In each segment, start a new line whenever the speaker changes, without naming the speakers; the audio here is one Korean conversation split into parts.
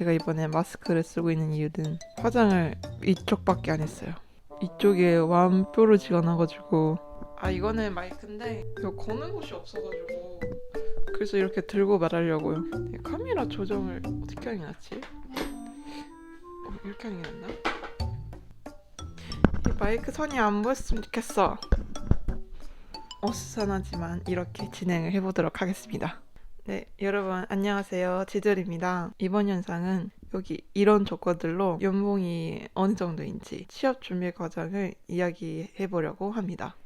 제가 이번에 마스크를 쓰고 있는 이유는 화장을 이쪽밖에 안 했어요. 이쪽에 완뾰루지가 나가지고 이거는 마이크인데 이거 거는 곳이 없어가지고 그래서 이렇게 들고 말하려고요. 카메라 조정을 어떻게 하는 게 낫지? 이렇게 하는 게 낫나? 이 마이크 선이 안 보였으면 좋겠어. 어수선하지만 이렇게 진행을 해보도록 하겠습니다. 네, 여러분 안녕하세요. 지들입니다. 이번 영상은 여기 이런 조건들로 연봉이 어느 정도인지 취업 준비 과정을 이야기해 보려고 합니다.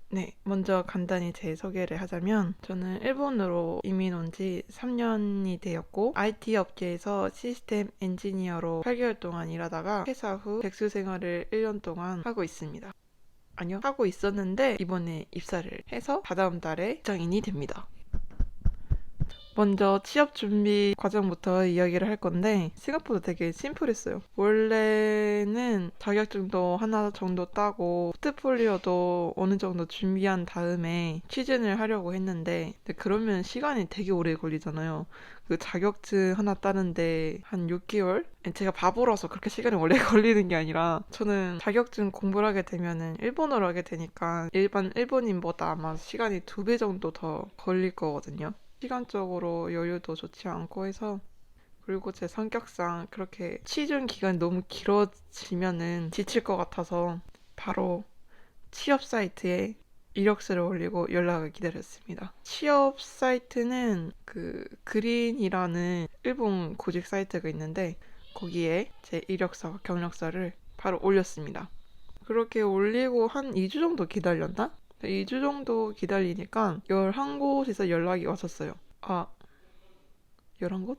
네, 먼저 간단히 제 소개를 하자면 저는 일본으로 이민 온 지 3년이 되었고 IT 업계에서 시스템 엔지니어로 8개월 동안 일하다가 퇴사 후 백수 생활을 1년 동안 하고 있습니다. 아니요, 하고 있었는데 이번에 입사를 해서 다다음 달에 직장인이 됩니다. 먼저 취업 준비 과정부터 이야기를 할 건데 생각보다 되게 심플했어요. 원래는 자격증도 하나 정도 따고 포트폴리오도 어느 정도 준비한 다음에 취준을 하려고 했는데 그러면 시간이 되게 오래 걸리잖아요. 그 자격증 하나 따는데 한 6개월? 제가 바보라서 그렇게 시간이 오래 걸리는 게 아니라 저는 자격증 공부를 하게 되면은 일본어로 하게 되니까 일반 일본인보다 아마 시간이 2배 정도 더 걸릴 거거든요. 시간적으로 여유도 좋지 않고 해서, 그리고 제 성격상 그렇게 취준 기간이 너무 길어지면은 지칠 것 같아서 바로 취업 사이트에 이력서를 올리고 연락을 기다렸습니다. 취업 사이트는 그 그린이라는 일본 구직 사이트가 있는데 거기에 제 이력서, 경력서를 바로 올렸습니다. 그렇게 올리고 한 2주 정도 기다렸나? 2주 정도 기다리니까 11곳에서 연락이 왔었어요. 11곳?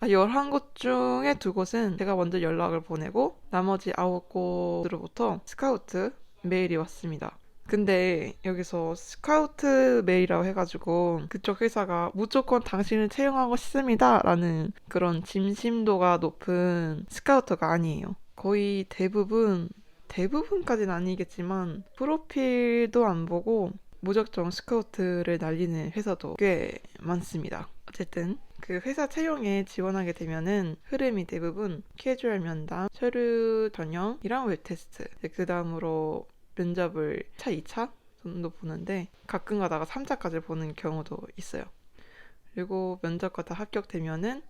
11곳 중에 2곳은 제가 먼저 연락을 보내고 나머지 9곳으로부터 스카우트 메일이 왔습니다. 근데 여기서 스카우트 메일이라고 해가지고 그쪽 회사가 무조건 당신을 채용하고 싶습니다 라는 그런 진심도가 높은 스카우터가 아니에요. 거의 대부분까지는 아니겠지만 프로필도 안 보고 무작정 스카우트를 날리는 회사도 꽤 많습니다. 어쨌든 그 회사 채용에 지원하게 되면은 흐름이 대부분 캐주얼 면담, 서류 전형이랑 웹 테스트, 그 다음으로 면접을 1차, 2차 정도 보는데 가끔 가다가 3차까지 보는 경우도 있어요. 그리고 면접과 다 합격되면은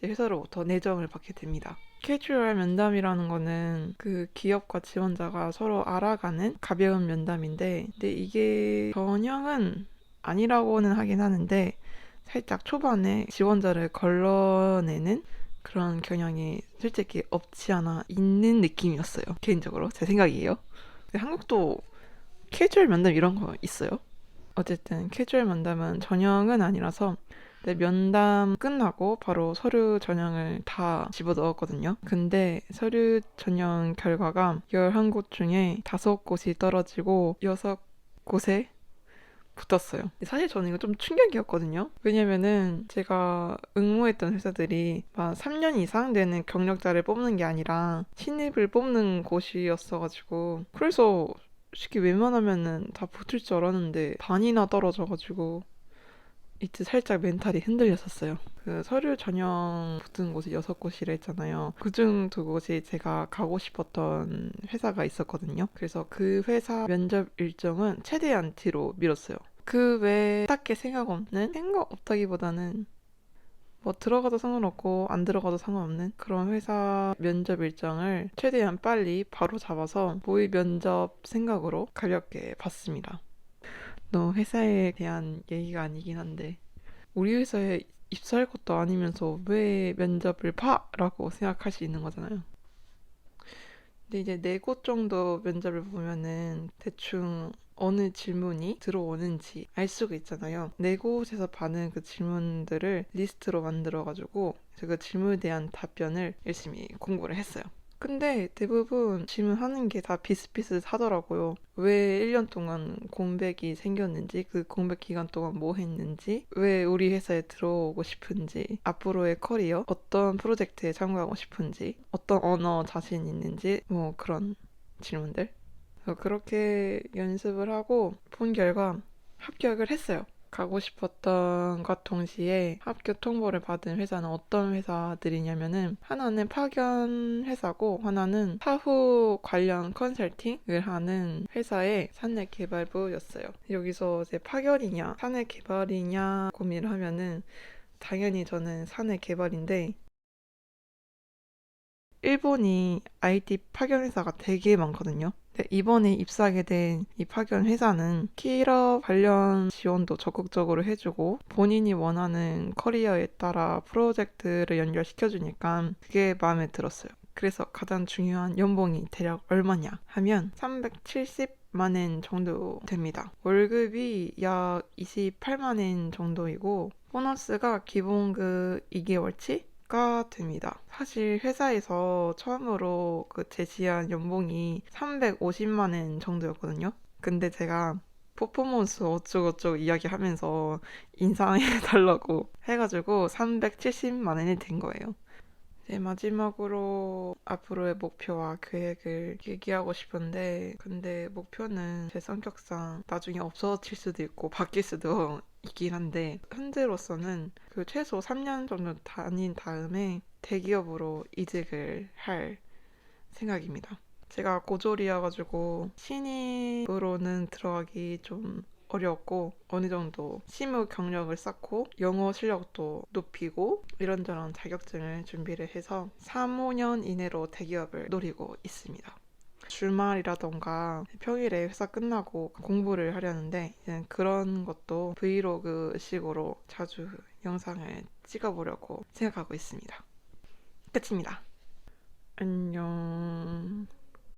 회사로부터 내정을 받게 됩니다. 캐주얼 면담이라는 거는 그 기업과 지원자가 서로 알아가는 가벼운 면담인데, 근데 이게 전형은 아니라고는 하긴 하는데 살짝 초반에 지원자를 걸러내는 그런 경향이 솔직히 없지 않아 있는 느낌이었어요. 개인적으로 제 생각이에요. 근데 한국도 캐주얼 면담 이런 거 있어요? 어쨌든 캐주얼 면담은 전형은 아니라서 면담 끝나고 바로 서류 전형을 다 집어넣었거든요. 근데 서류 전형 결과가 11곳 중에 5곳이 떨어지고 6곳에 붙었어요. 사실 저는 이거 좀 충격이었거든요. 왜냐면은 제가 응모했던 회사들이 막 3년 이상 되는 경력자를 뽑는 게 아니라 신입을 뽑는 곳이었어가지고, 그래서 쉽게 웬만하면은 다 붙을 줄 알았는데 반이나 떨어져가지고 이때 살짝 멘탈이 흔들렸었어요. 그 서류 전형 붙은 곳이 6곳이라 했잖아요. 그중 2곳이 제가 가고 싶었던 회사가 있었거든요. 그래서 그 회사 면접 일정은 최대한 뒤로 미뤘어요. 그 외에 딱히 생각 없다기보다는 뭐 들어가도 상관없고 안 들어가도 상관없는 그런 회사 면접 일정을 최대한 빨리 바로 잡아서 모의 면접 생각으로 가볍게 봤습니다. 너무 회사에 대한 얘기가 아니긴 한데 우리 회사에 입사할 것도 아니면서 왜 면접을 봐? 라고 생각할 수 있는 거잖아요. 근데 이제 4곳 정도 면접을 보면은 대충 어느 질문이 들어오는지 알 수가 있잖아요. 4곳에서 받은 그 질문들을 리스트로 만들어가지고 그 질문에 대한 답변을 열심히 공부를 했어요. 근데 대부분 질문하는 게 다 비슷비슷하더라고요. 왜 1년 동안 공백이 생겼는지, 그 공백 기간 동안 뭐 했는지, 왜 우리 회사에 들어오고 싶은지, 앞으로의 커리어, 어떤 프로젝트에 참가하고 싶은지, 어떤 언어 자신 있는지, 뭐 그런 질문들. 그렇게 연습을 하고 본 결과 합격을 했어요. 가고 싶었던 것 동시에 합격 통보를 받은 회사는 어떤 회사들이냐면은 하나는 파견 회사고 하나는 사후 관련 컨설팅을 하는 회사의 사내 개발부였어요. 여기서 이제 파견이냐 사내 개발이냐 고민을 하면은 당연히 저는 사내 개발인데 일본이 IT 파견 회사가 되게 많거든요. 근데 이번에 입사하게 된 이 파견 회사는 키러 관련 지원도 적극적으로 해주고 본인이 원하는 커리어에 따라 프로젝트를 연결시켜주니까 그게 마음에 들었어요. 그래서 가장 중요한 연봉이 대략 얼마냐 하면 370만 엔 정도 됩니다. 월급이 약 28만 엔 정도이고 보너스가 기본 그 2개월치 가 됩니다. 사실 회사에서 처음으로 그 제시한 연봉이 350만 엔 정도였거든요. 근데 제가 퍼포먼스 어쩌고저쩌고 이야기하면서 인상해달라고 해가지고 370만 엔이 된 거예요. 이제 마지막으로 앞으로의 목표와 계획을 얘기하고 싶은데 근데 목표는 제 성격상 나중에 없어질 수도 있고 바뀔 수도 있긴 한데 현재로서는 그 최소 3년 정도 다닌 다음에 대기업으로 이직을 할 생각입니다. 제가 고졸이어가지고 신입으로는 들어가기 좀 어려웠고 어느 정도 실무 경력을 쌓고 영어 실력도 높이고 이런저런 자격증을 준비를 해서 3, 5년 이내로 대기업을 노리고 있습니다. 주말이라던가 평일에 회사 끝나고 공부를 하려는데 이제 그런 것도 브이로그 식으로 자주 영상을 찍어보려고 생각하고 있습니다. 끝입니다. 안녕.